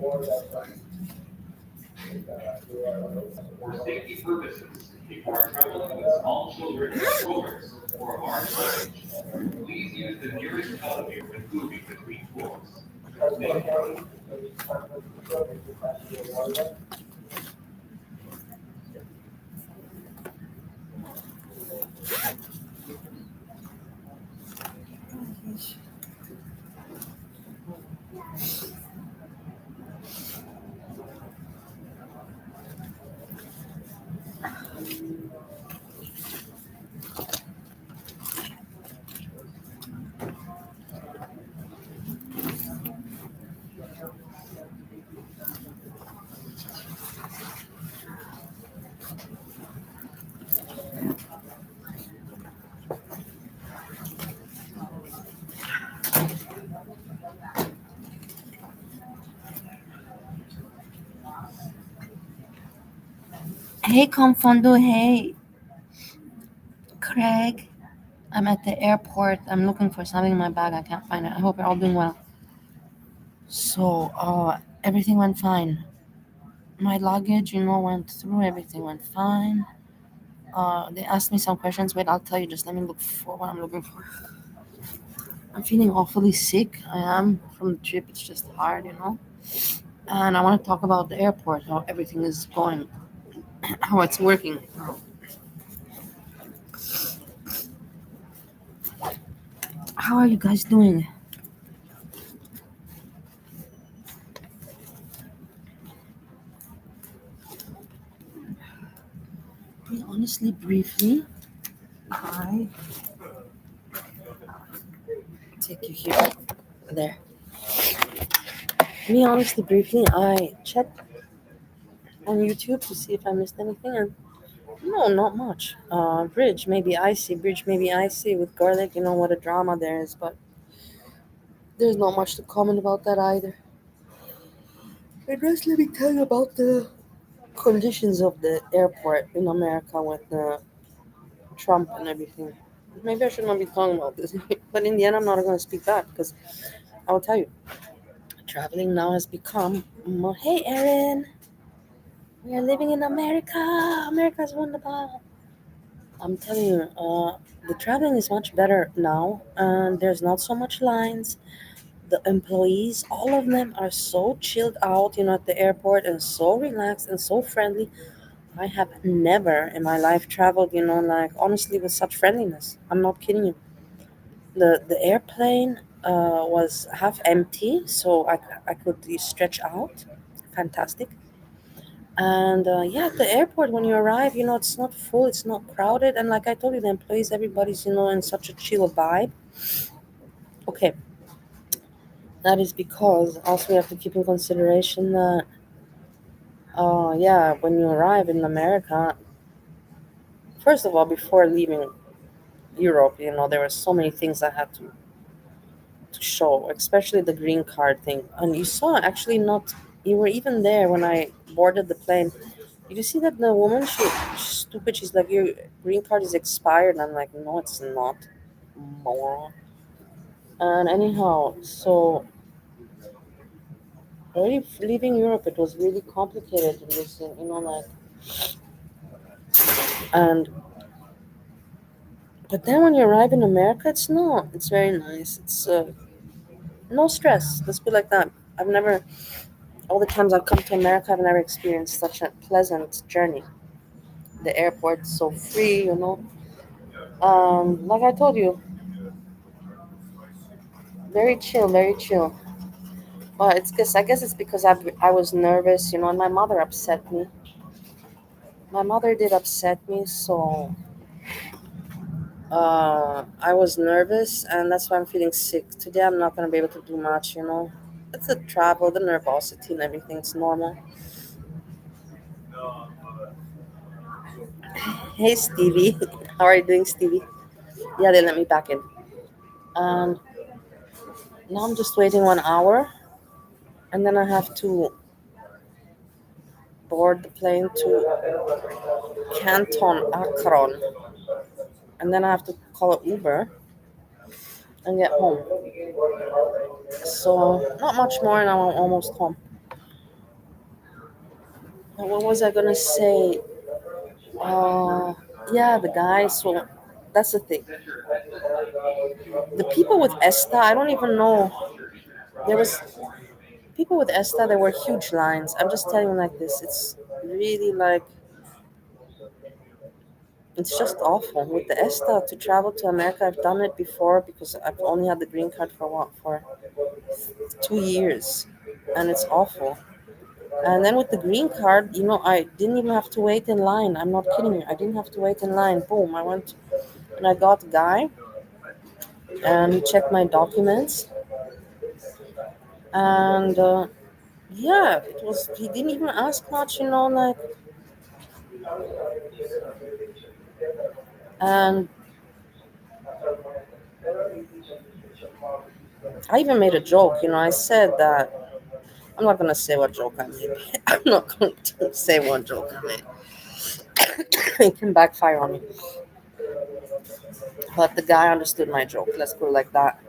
For safety purposes, if you are traveling with small children in strollers or large luggage, please use the nearest elevator when moving between floors. Thank you. Hey, Confondo. Hey, Craig. I'm at the airport. I'm looking for something in my bag. I can't find it. I hope you're all doing well. So, everything went fine. My luggage, went through. Everything went fine. They asked me some questions. Wait, I'll tell you. Just let me look for what I'm looking for. I'm feeling awfully sick. I am from the trip. It's just hard. And I want to talk about the airport, how everything is going, how it's working. How are you guys doing? Honestly, briefly, I take you here. There. Honestly, briefly, I checked on YouTube to see if I missed anything, and no, not much. Bridge maybe icy with garlic. You know what a drama there is, but there's not much to comment about that either. And just let me tell you about the conditions of the airport in America with Trump and everything. Maybe I should not be talking about this, but in the end, I'm not going to speak back because I will tell you, traveling now has become. Hey, Erin, we are living in America. America's wonderful. I'm telling you, the traveling is much better now, and there's not so much lines. The employees, all of them are so chilled out, at the airport and so relaxed and so friendly. I have never in my life traveled, like honestly with such friendliness. I'm not kidding you. The airplane was half empty, so I could stretch out. Fantastic. And yeah, at the airport when you arrive, it's not full, it's not crowded, and like I told you, the employees, everybody's in such a chill vibe. Okay, that is because also we have to keep in consideration that yeah, when you arrive in America, first of all, before leaving Europe, there were so many things I had to show, especially the green card thing. And you saw actually not, you were even there when I boarded the plane. Did you see that the woman, she's stupid, she's like, your green card is expired. And I'm like, no, it's not, moron. And anyhow, so already leaving Europe, it was really complicated. It was, like, and but then when you arrive in America, it's not. It's very nice. It's no stress. Let's put it like that. I've never, all the times I've come to America, I've never experienced such a pleasant journey. The airport's so free. Like I told you, very chill, very chill. But it's because I guess it's because I was nervous, and my mother upset me. My mother did upset me, so I was nervous, and that's why I'm feeling sick. Today I'm not gonna be able to do much. It's the travel, the nervosity, and everything. It's normal. Hey, Stevie, how are you doing, Stevie? Yeah, they let me back in. And now I'm just waiting 1 hour, and then I have to board the plane to Canton Akron, and then I have to call an Uber and get home. So not much more, and I'm almost home. What was I gonna say? Uh, yeah, the guy. So that's the thing. Set your headset The people with ESTA, I don't even know. There was for more information. people with ESTA. There were huge lines. I'm just telling you like this. It's really like it's just awful with the ESTA to travel to America. I've done it before because I've only had the green card for what for 2 years, and it's awful. And then with the green card, I didn't even have to wait in line. I'm not kidding you. I didn't have to wait in line. Boom, I went and I got a guy and he checked my documents and yeah, it was. He didn't even ask much, like. And I even made a joke. I said that I'm not gonna say what joke I made. I'm not going to say what joke I made. It can backfire on me. But the guy understood my joke. Let's put it like that.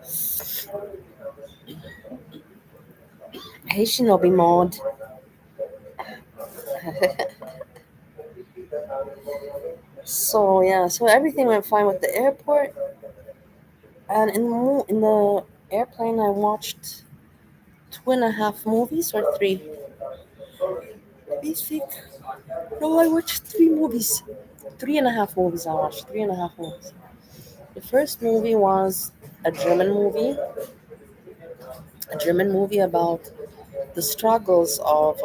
Hey, Shinobi Mod. So yeah, so everything went fine with the airport, and in the airplane I watched 2.5 movies or three. Let me think. No, I watched 3 movies. 3.5 movies I watched. 3.5 movies. The first movie was a German movie. A German movie about the struggles of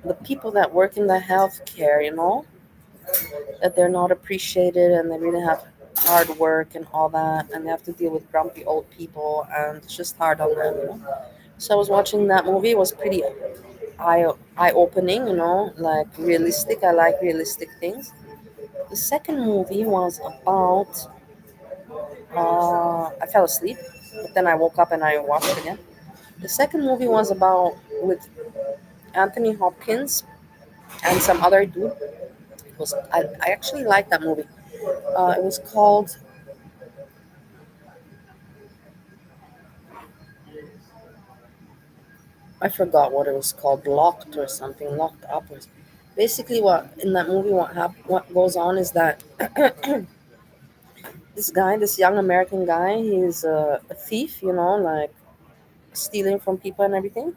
the people that work in the healthcare. That they're not appreciated and they really have hard work and all that, and they have to deal with grumpy old people, and it's just hard on them. So I was watching that movie. It was pretty eye opening. Like realistic. I like realistic things. The second movie was about. I fell asleep, but then I woke up and I watched it again. The second movie was about with Anthony Hopkins and some other dude. I actually liked that movie. It was called. I forgot what it was called, Locked or something, Locked Up. Basically, what in that movie, what goes on is that this guy, this young American guy, he's a thief, like stealing from people and everything.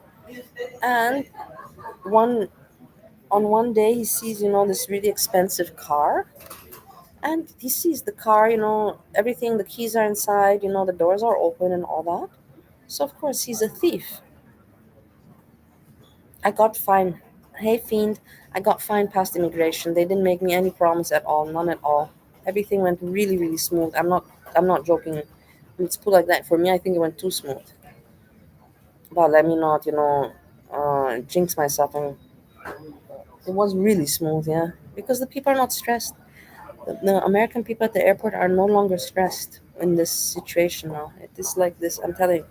And one on one day, he sees, this really expensive car, and he sees the car, everything, the keys are inside, the doors are open and all that. So of course, he's a thief. I got fined. Hey, fiend. I got fined past immigration. They didn't make me any promise at all, none at all. Everything went really, really smooth. I'm not joking. It's put like that. For me, I think it went too smooth. But let me not, jinx myself. And it was really smooth, yeah. Because the people are not stressed. The American people at the airport are no longer stressed in this situation now. It is like this. I'm telling you,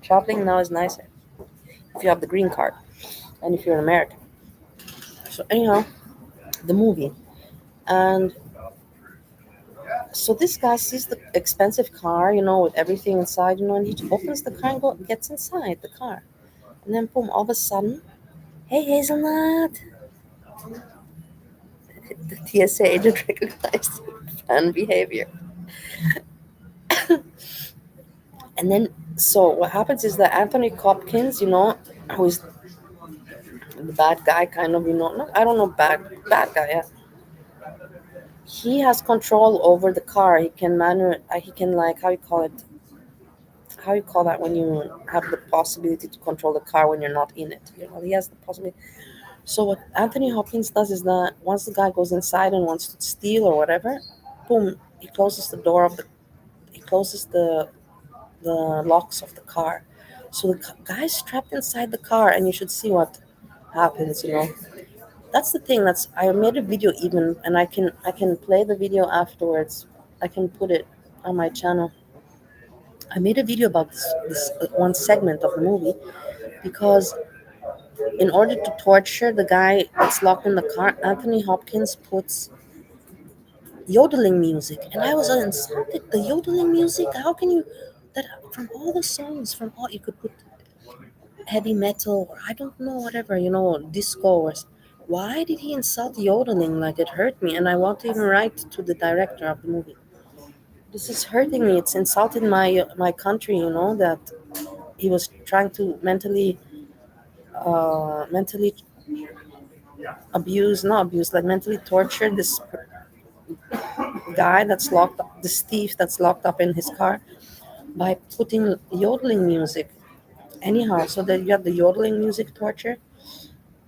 traveling now is nicer if you have the green card and if you're an American. So anyhow, the movie. And so this guy sees the expensive car, with everything inside, and he opens the car and gets inside the car. And then, boom, all of a sudden, hey, Hazelnut, the TSA agent recognized fan behavior. And then, so what happens is that Anthony Hopkins, who is the bad guy, kind of, no, I don't know, bad guy, yeah. He has control over the car. He can he can, like, how you call that when you have the possibility to control the car when you're not in it. He has the possibility. So what Anthony Hopkins does is that once the guy goes inside and wants to steal or whatever, boom, he closes the locks of the car. So the guy's trapped inside the car, and you should see what happens. That's the thing. I made a video even, and I can play the video afterwards. I can put it on my channel. I made a video about this one segment of the movie because in order to torture the guy that's locked in the car, Anthony Hopkins puts yodeling music, and I was insulted. The yodeling music? How can you? That from all the songs, from all you could put heavy metal, or I don't know, whatever, disco or why did he insult yodeling? Like, it hurt me, and I want to even write to the director of the movie. This is hurting me. It's insulted my country, that he was trying to mentally abuse, not abuse, like mentally torture this guy that's locked up, this thief that's locked up in his car by putting yodeling music. Anyhow, so that you have the yodeling music torture,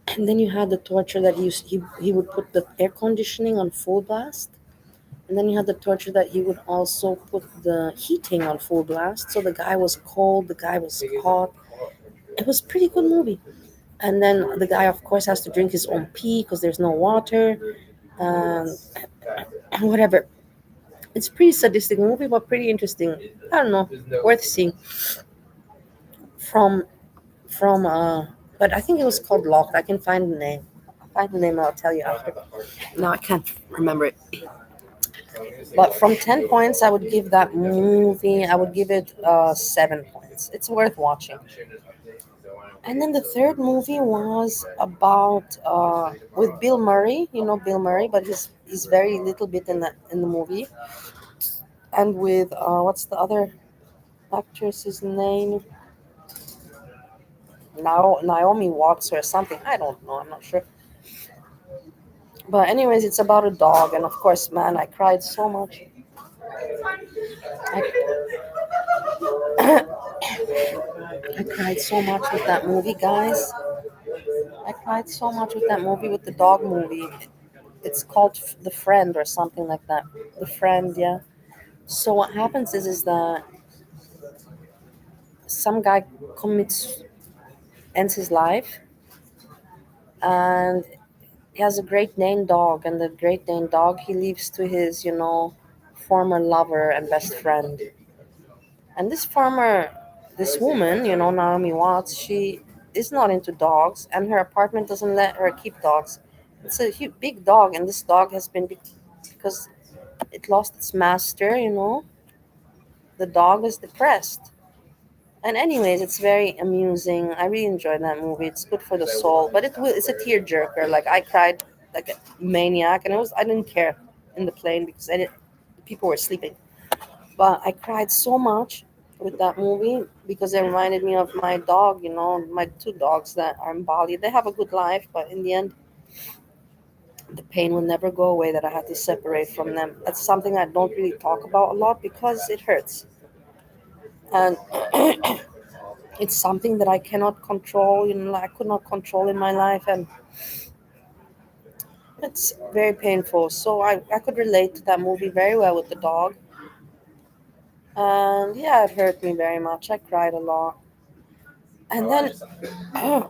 and then you had the torture that he would put the air conditioning on full blast, and then you had the torture that he would also put the heating on full blast. So the guy was cold, the guy was hot. It was a pretty good movie. And then the guy, of course, has to drink his own pee because there's no water, and whatever. It's a pretty sadistic movie, but pretty interesting. I don't know, worth seeing. From but I think it was called Locked. I can find the name. I'll find the name and I'll tell you after. No, I can't remember it. But from 10 points, I would give that movie. I would give it 7 points. It's worth watching. And then the third movie was about with Bill Murray. You know Bill Murray, but he's very little bit in the movie. And with what's the other actress's name? Now Naomi Watts or something. I don't know. I'm not sure. But anyways, it's about a dog, and of course, man, I cried so much. I, I cried so much with that movie, guys. I cried so much with that movie, with the dog movie. It's called The Friend or something like that. The Friend, yeah. So what happens is that some guy commits ends his life, and he has a Great Dane dog, and the Great Dane dog he leaves to his former lover and best friend. And this woman, Naomi Watts, she is not into dogs, and her apartment doesn't let her keep dogs. It's a big dog, and this dog has been because it lost its master. The dog is depressed. And anyways, it's very amusing. I really enjoyed that movie. It's good for the soul, but it's a tearjerker. Like, I cried like a maniac, and I didn't care in the plane because people were sleeping. But I cried so much with that movie because it reminded me of my dog, my two dogs that are in Bali. They have a good life, but in the end, the pain will never go away that I had to separate from them. That's something I don't really talk about a lot because it hurts. And it's something that I cannot control, I could not control in my life, and it's very painful. So I could relate to that movie very well with the dog. And yeah, it hurt me very much. I cried a lot. And then I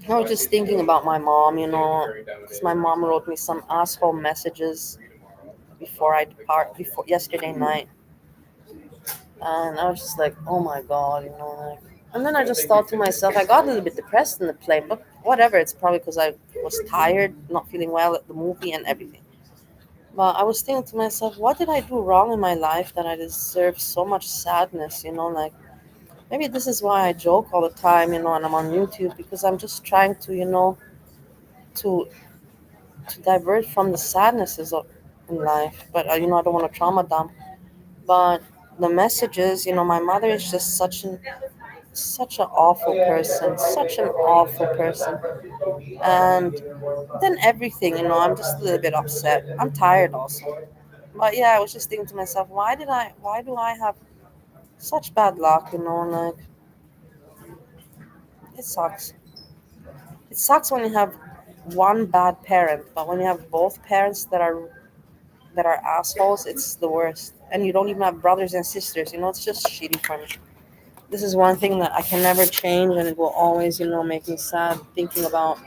was just thinking about my mom, because my mom wrote me some asshole messages before I depart, before yesterday night. And I was just like, oh my God, like. And then I just thought to myself, I got a little bit depressed in the plane, but whatever. It's probably because I was tired, not feeling well at the movie and everything. But I was thinking to myself, what did I do wrong in my life that I deserve so much sadness? Like, maybe this is why I joke all the time, and I'm on YouTube because I'm just trying to, to divert from the sadnesses in life. But I don't want to trauma dump. But the messages, my mother is just such an awful person, such an awful person. And then everything, I'm just a little bit upset. I'm tired also. But yeah, I was just thinking to myself, why do I have such bad luck, like, it sucks. It sucks when you have one bad parent, but when you have both parents that are assholes, it's the worst. And you don't even have brothers and sisters, it's just shitty for me. This is one thing that I can never change, and it will always, make me sad thinking about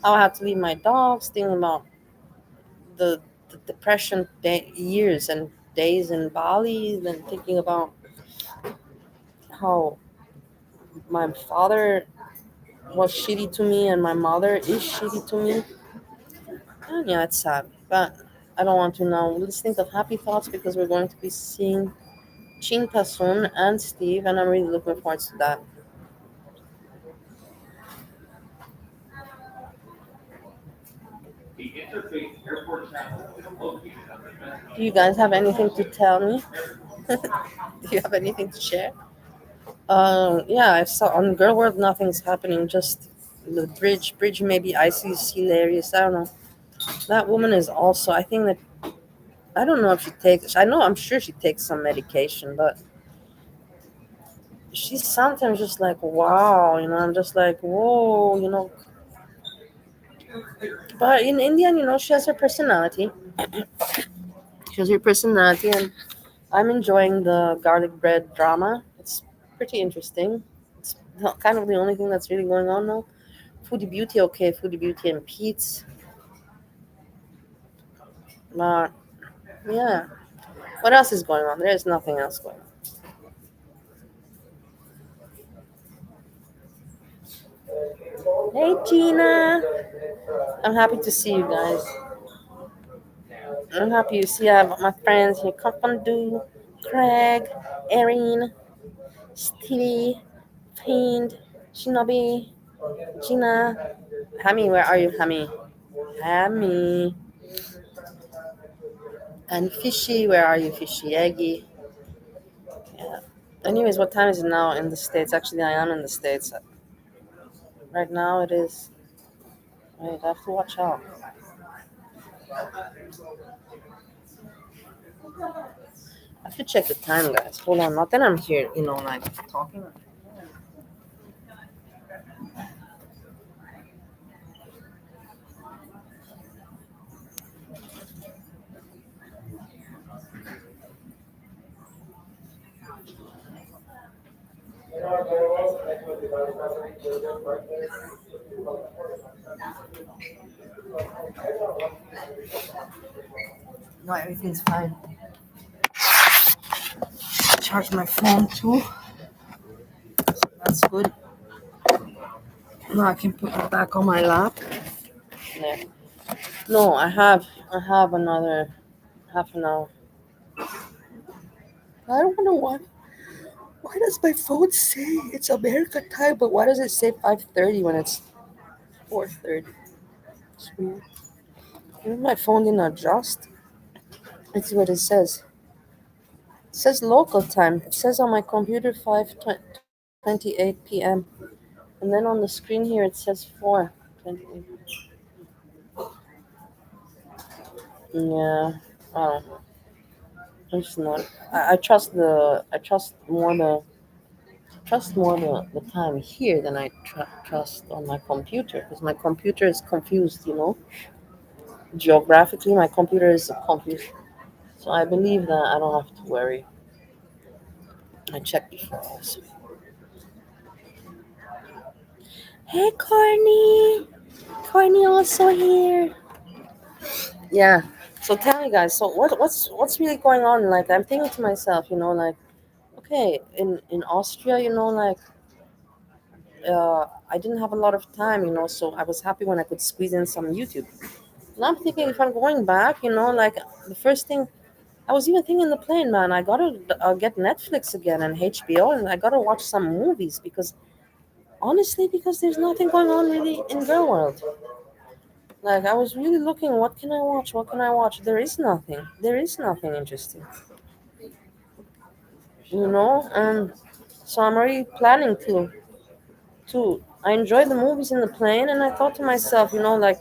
how I have to leave my dogs, thinking about the depression years and days in Bali, then thinking about how my father was shitty to me and my mother is shitty to me. And yeah, it's sad, but I don't want to now. Let's think of happy thoughts because we're going to be seeing Chinta soon and Steve, and I'm really looking forward to that. interface airport travel is located on the Do you guys have anything to tell me? Do you have anything to share? Yeah, I saw on Girl World nothing's happening. Just the bridge maybe icy is hilarious. I don't know. That woman is also. I think that I don't know if she takes. I know I'm sure she takes some medication, but she's sometimes just like wow, I'm just like whoa. But in India, she has her personality. She has her personality, and I'm enjoying the garlic bread drama. It's pretty interesting. It's kind of the only thing that's really going on now. Foodie Beauty, okay, Foodie Beauty and Pete's. But yeah, what else is going on? There's nothing else going on. Hey Gina, I'm happy to see you guys. I'm happy to see I have my friends here. Kafandu, Craig, Erin, Stevie, Fiend, Shinobi, Gina. Hammy, where are you, Hammy? Hammy. And Fishy, where are you, Fishy? Eggy. Yeah. Anyways, what time is it now in the States? Actually, I am in the States. Right now it is. Wait, I have to watch out. I have to check the time, guys. Hold on. Not that I'm here, like talking. No, everything's fine. Charge my phone too. That's good. Now I can put it back on my lap. There. No, I have another half an hour. I don't know why does my phone say it's America time, but why does it say 5:30 when it's 4:30? It's weird. Maybe my phone didn't adjust. Let's see what it says. It says local time. It says on my computer 5:28 p.m. And then on the screen here it says 4:28. Yeah. I don't know. I'm just not. I trust more the time here than I trust on my computer because my computer is confused. Geographically, my computer is confused. So I believe that I don't have to worry. I checked before also. Hey, Corny. Corny also here. Yeah. So tell me, guys. So what's really going on? Like I'm thinking to myself, like okay, in Austria, like I didn't have a lot of time, so I was happy when I could squeeze in some YouTube. And I'm thinking if I'm going back, like the first thing I was even thinking in the plane, man, I gotta get Netflix again and HBO, and I gotta watch some movies because honestly, because there's nothing going on really in Girl World. Like I was really looking, what can I watch? What can I watch? There is nothing. There is nothing interesting, So I'm already planning to. I enjoyed the movies in the plane, and I thought to myself, like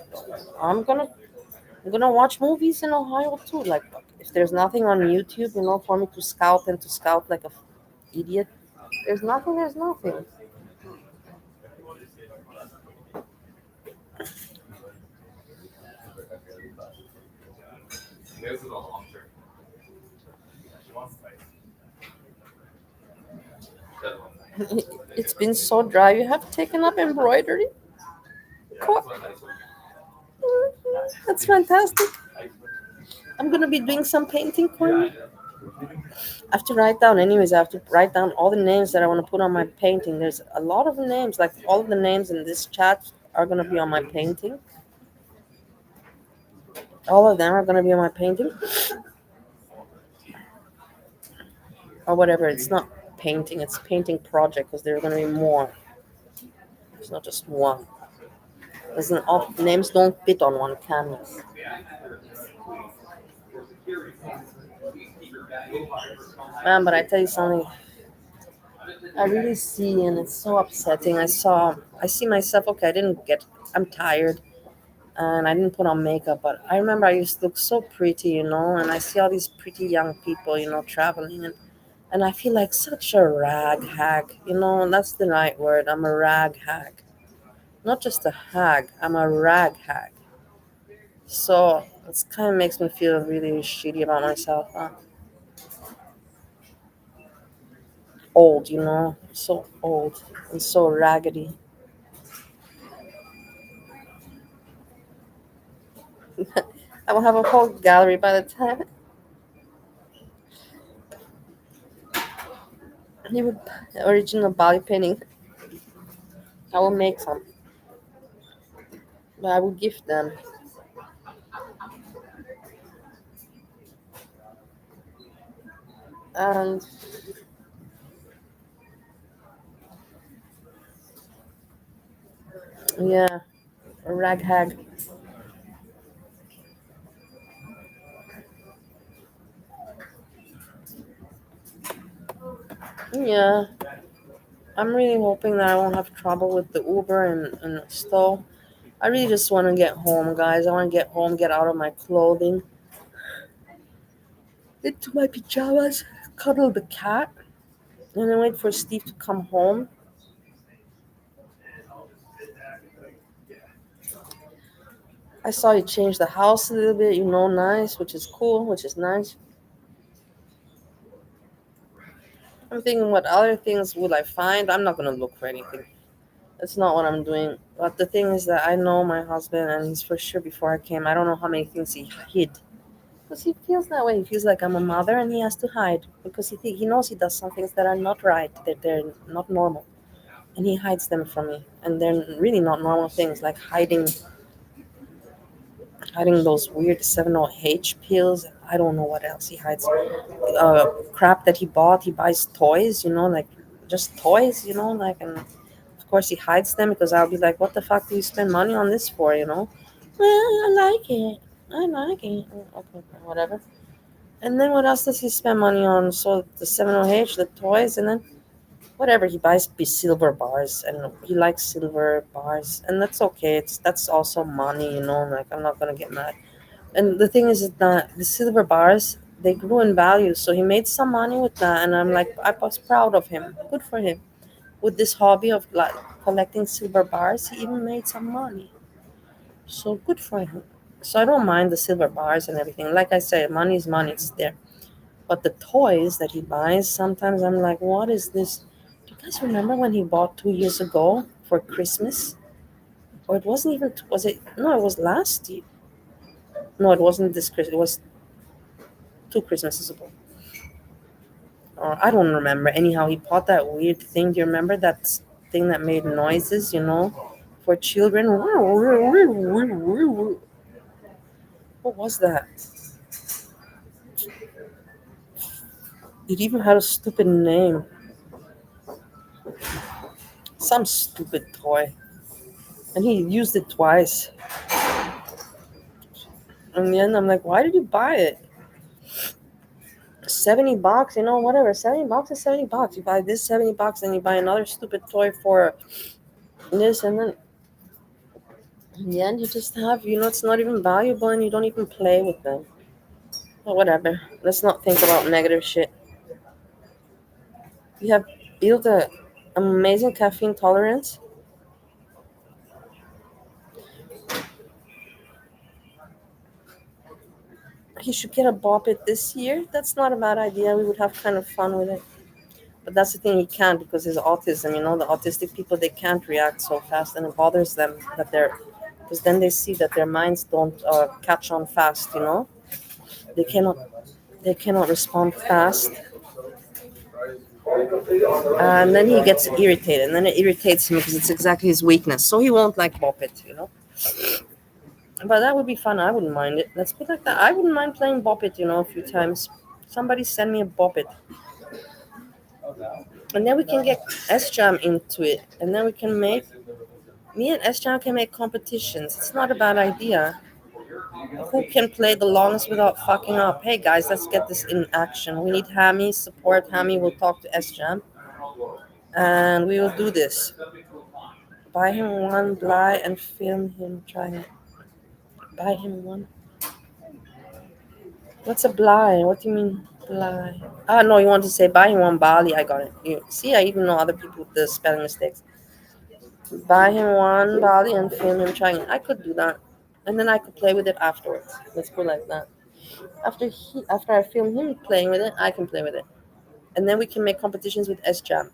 I'm gonna I'm gonna watch movies in Ohio too. Like if there's nothing on YouTube, for me to scout like a idiot. There's nothing. There's nothing. It's been so dry. You have taken up embroidery. Cool. That's fantastic. I'm gonna be doing some painting, Corny. I have to write down. Anyways, I have to write down all the names that I want to put on my painting. There's a lot of names. Like all of the names in this chat are gonna be on my painting. All of them are gonna be on my painting, or whatever. It's not painting. It's painting project because there's gonna be more. It's not just one. Listen, all names don't fit on one canvas. Man, but I tell you something, I really see, and it's so upsetting. I see myself. Okay, I'm tired, and I didn't put on makeup, but I remember I used to look so pretty, and I see all these pretty young people, traveling, and I feel like such a rag hag, and that's the right word. I'm a rag hag, not just a hag. I'm a rag hag. So it kind of makes me feel really shitty about myself. Old, so old and so raggedy. I will have a whole gallery by the time you would original body painting. I will make some, but I will gift them. And yeah, a rag hag. Yeah, I'm really hoping that I won't have trouble with the Uber and stove. I really just want to get home, guys. I want to get home, get out of my clothing, into my pajamas, cuddle the cat, and then wait for Steve to come home. I saw you change the house a little bit, nice, which is cool, which is nice. I'm thinking, what other things will I find? I'm not gonna look for anything. That's not what I'm doing. But the thing is that I know my husband, and he's for sure before I came. I don't know how many things he hid, because he feels that way. He feels like I'm a mother, and he has to hide because he knows he does some things that are not right, that they're not normal, and he hides them from me. And they're really not normal things, like hiding those weird 70H pills. I don't know what else he hides. Crap that he bought. He buys toys, like just toys, like, and of course he hides them because I'll be like, what the fuck do you spend money on this for, Well, I like it. I like it. Okay, whatever. And then what else does he spend money on? So the 70H, the toys, and then whatever he buys silver bars, and he likes silver bars, and that's okay. That's also money, like I'm not gonna get mad. And the thing is that the silver bars, they grew in value, so he made some money with that, and I'm like, I was proud of him. Good for him. With this hobby of like collecting silver bars, he even made some money. So good for him. So I don't mind the silver bars and everything. Like I said, money is money, it's there. But the toys that he buys, sometimes I'm like, what is this? Do you guys remember when he bought 2 years ago for Christmas? Or it wasn't even, was it? No, it was last year. No, it wasn't this Christmas. It was 2 Christmases ago. Or I don't remember. Anyhow, he bought that weird thing. Do you remember that thing that made noises, for children? What was that? It even had a stupid name. Some stupid toy. And he used it twice. In the end, I'm like, why did you buy it? $70, whatever. $70 is $70. You buy this $70, then you buy another stupid toy for this, and then in the end, you just have, it's not even valuable, and you don't even play with them. But whatever. Let's not think about negative shit. You have built a amazing caffeine tolerance. He should get a bop it this year. That's not a bad idea. We would have kind of fun with it. But that's the thing, he can't because his autism, the autistic people, they can't react so fast, and it bothers them that because then they see that their minds don't catch on fast, They cannot, they cannot respond fast. And then he gets irritated, and then it irritates him because it's exactly his weakness. So he won't like bop it. But that would be fun. I wouldn't mind it. Let's put it like that. I wouldn't mind playing bop it, a few times. Somebody send me a bop it. And then we can get S Jam into it. And then we can make Me and Esteban can make competitions. It's not a bad idea. Who can play the longest without fucking up? Hey guys, let's get this in action. We need Hammy support. Hammy will talk to Esteban, and we will do this. Buy him one Bly and film him trying it. Buy him one. What's a Bly? What do you mean Bly? Ah, no, you want to say buy him one Bali. I got it. You see, I even know other people with the spelling mistakes. Buy him one Bali and film him trying it. I could do that, and then I could play with it afterwards. Let's go like that. After I film him playing with it, I can play with it, and then we can make competitions with S Jam.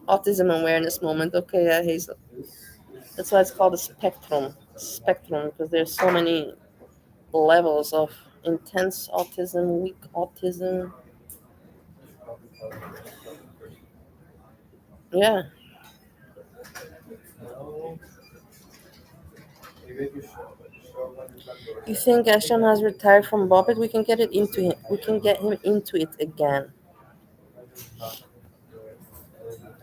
Autism awareness moment. Okay, yeah, Hazel. That's why it's called a spectrum. Spectrum, because there's so many levels of intense autism, weak autism. Yeah. You think Asham has retired from Bobbit? We can get it into him. We can get him into it again.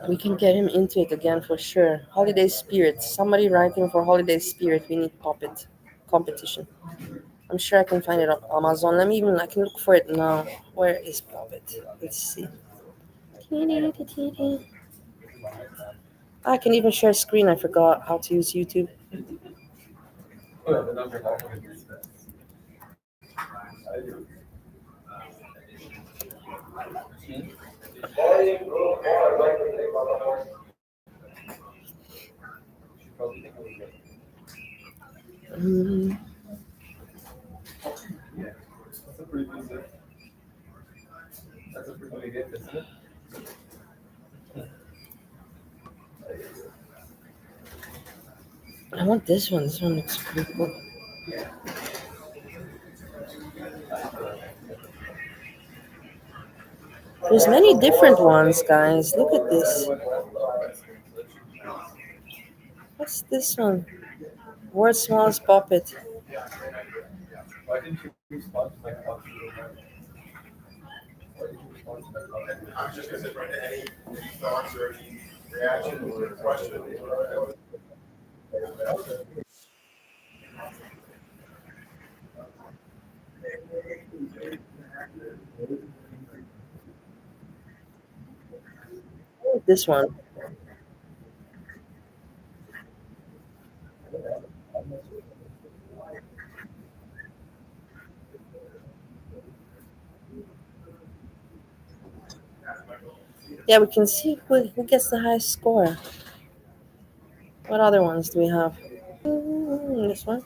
We can get him into it again for sure. Holiday Spirit. Somebody writing for Holiday Spirit. We need Puppet competition. I'm sure I can find it on Amazon. I can look for it now. Where is Puppet? Let's see. I can even share screen. I forgot how to use YouTube. Mm, I want this one. This one looks pretty cool. There's many different ones, guys. Look at this. What's this one? World's smallest puppet. This one. Yeah, we can see who gets the highest score. What other ones do we have? This one.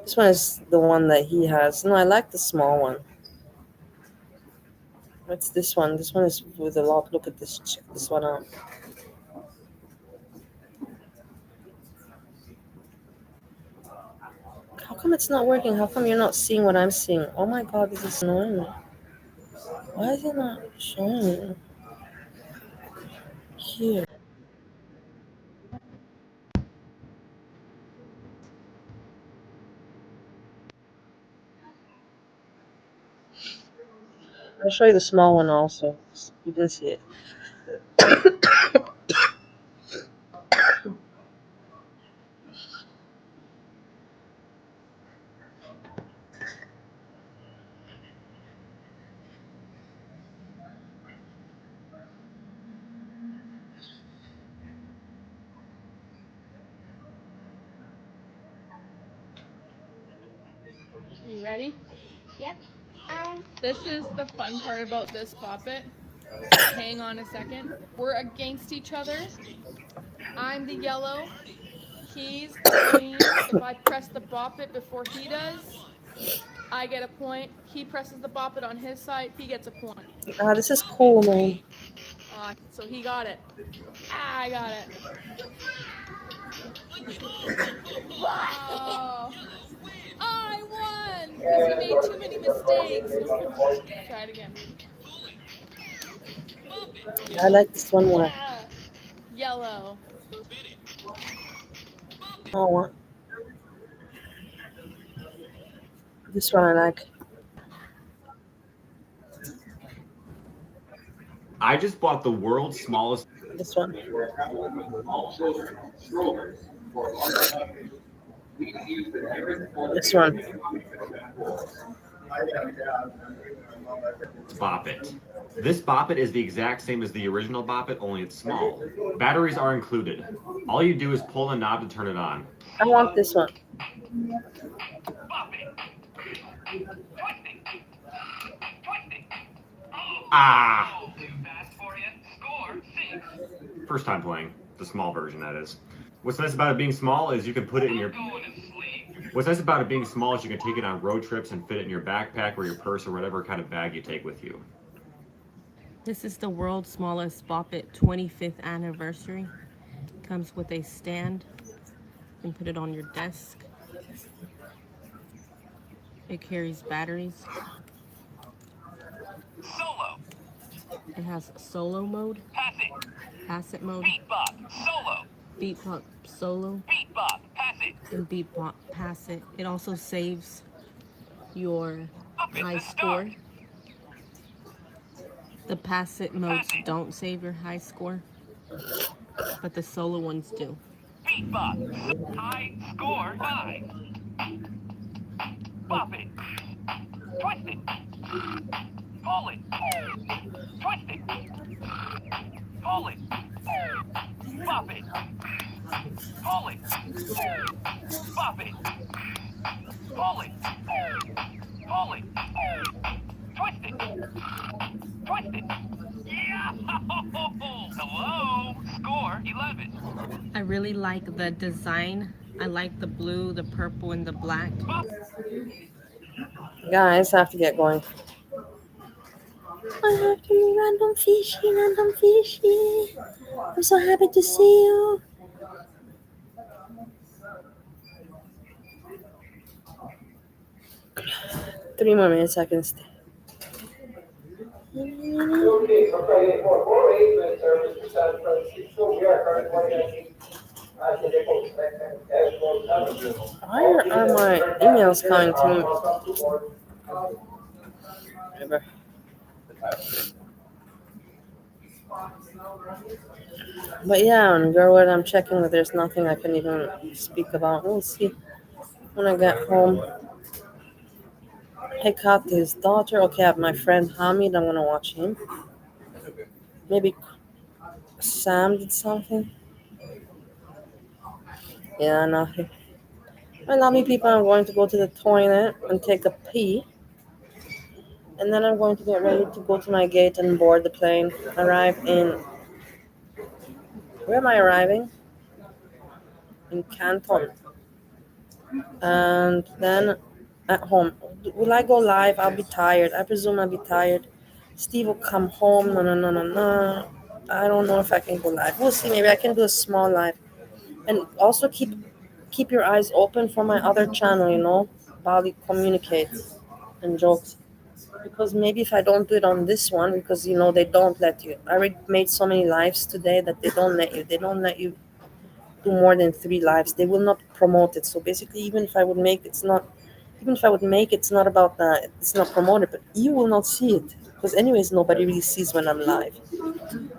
This one is the one that he has. No, I like the small one. What's this one? This one is with a lot. Look at this. Check this one out. How come it's not working? How come you're not seeing what I'm seeing? Oh my god, this is annoying. Why is it not showing here? I'll show you the small one also. You can see it. You ready? Yep. This is the fun part about this poppet. Hang on a second. We're against each other. I'm the yellow. He's the green. If I press the boppet before he does, I get a point. He presses the boppet on his side, he gets a point. This is cool, man. So he got it. I got it. Oh, I won because he made too many mistakes. Try it again. I like this one more. Yeah. Yellow. Oh, this one I like. I just bought the world's smallest. This one. Anywhere travel with small children, strollers, or large luggage, please use the nearest This toilet one. paper equipment stores. Bop It. This Bop It is the exact same as the original Bop It, only it's small. Batteries are included. All you do is pull the knob to turn it on. I want this one. Ah! First time playing. The small version, that is. What's nice about it being small is you can put it in your. What's nice about it being small is you can take it on road trips and fit it in your backpack or your purse or whatever kind of bag you take with you. This is the world's smallest Bop It 25th anniversary. Comes with a stand. You can put it on your desk. It carries batteries. Solo. It has solo mode, Pass it. pass it mode, Beat bop. Solo. beat pop solo, Beat bop. Pass it. and beat pop pass it. It also saves your Up it. high Let's score. start. The pass it modes don't save your high score, but the solo ones do. Beat bop. High score 5. Bop it. Twist it. Pull it. Twist it. Pull it. Bop it. Pull it. Bop it. Pull it. Pull it. Twist it. Twist it. Yeah! Hello! Score 11. I really like the design. I like the blue, the purple, and the black. Guys, I have to get going. I have to be random fishy, random fishy. I'm so happy to see you. Three more minutes, I can stay. Why are my emails coming to me? Whatever. But yeah, on Girlwood, I'm checking that there's nothing I can even speak about. We'll see when I get home. Hey, cut his daughter. Okay, I have my friend Hamid. I'm gonna watch him. Maybe Sam did something. Yeah, nothing. I love you people. I'm going to go to the toilet and take a pee. And then I'm going to get ready to go to my gate and board the plane. Arrive in. Where am I arriving? In Canton. And then at home. Will I go live? I'll be tired. I presume I'll be tired. Steve will come home. No, no, no, no, no. I don't know if I can go live. We'll see. Maybe I can do a small live. And also keep your eyes open for my other channel, Bali Communicates and Jokes. Because maybe if I don't do it on this one, because they don't let you. I already made so many lives today that they don't let you. They don't let you do more than 3 lives. They will not promote it. So basically, even if I would make it's not about that. It's not promoted, but you will not see it because anyways, nobody really sees when I'm live.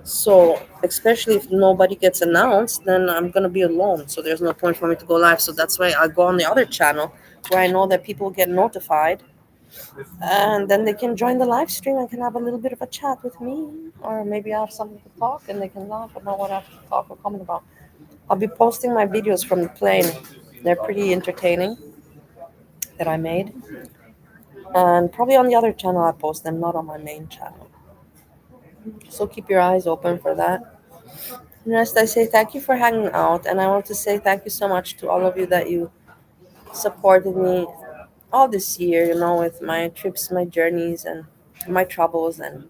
So especially if nobody gets announced, then I'm gonna be alone. So there's no point for me to go live. So that's why I go on the other channel where I know that people get notified and then they can join the live stream and can have a little bit of a chat with me, or maybe I have something to talk and they can laugh about what I have to talk or comment about. I'll be posting my videos from the plane. They're pretty entertaining that I made. And probably on the other channel I post them, not on my main channel. So keep your eyes open for that. And rest, I say thank you for hanging out, and I want to say thank you so much to all of you that you supported me all this year, with my trips, my journeys, and my troubles, and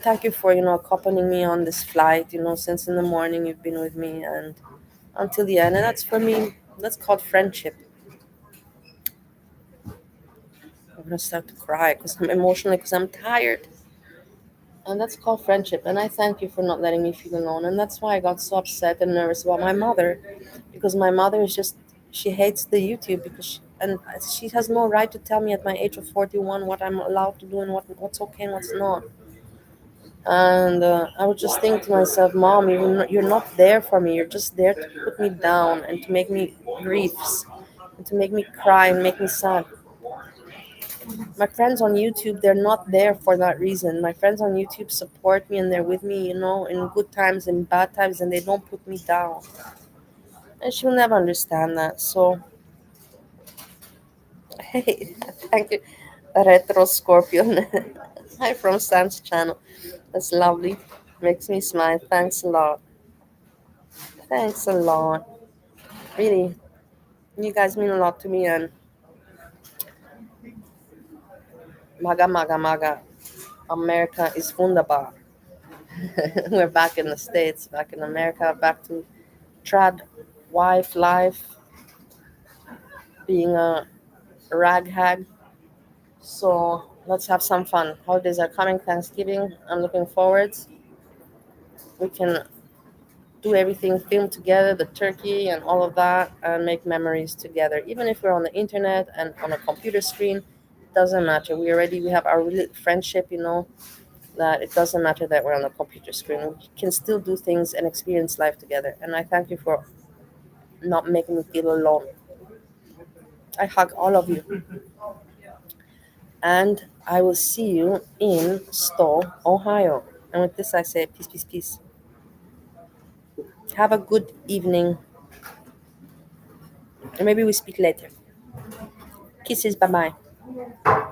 thank you for accompanying me on this flight. Since in the morning you've been with me and until the end, and that's for me. That's called friendship. I'm gonna start to cry because I'm emotional because I'm tired. And that's called friendship. And I thank you for not letting me feel alone. And that's why I got so upset and nervous about my mother. Because my mother is just, she hates the YouTube and she has no right to tell me at my age of 41 what I'm allowed to do and what's okay and what's not. And I would just think to myself, Mom, you're not there for me. You're just there to put me down and to make me griefs and to make me cry and make me sad. My friends on YouTube, they're not there for that reason. My friends on YouTube support me and they're with me, in good times and bad times, and they don't put me down. And she'll never understand that. So, hey, thank you, Retro Scorpion. Hi from Sam's channel. That's lovely. Makes me smile. Thanks a lot. Thanks a lot. Really, you guys mean a lot to me. And maga, maga, maga. America is wunderbar. We're back in the States, back in America, back to trad wife life, being a rag hag. So let's have some fun. Holidays are coming. Thanksgiving. I'm looking forward. We can do everything, film together, the turkey and all of that, and make memories together. Even if we're on the internet and on a computer screen, doesn't matter. We have our friendship. That it doesn't matter that we're on the computer screen. We can still do things and experience life together. And I thank you for not making me feel alone. I hug all of you. And I will see you in Stowe, Ohio. And with this, I say peace, peace, peace. Have a good evening. And maybe we speak later. Kisses. Bye bye.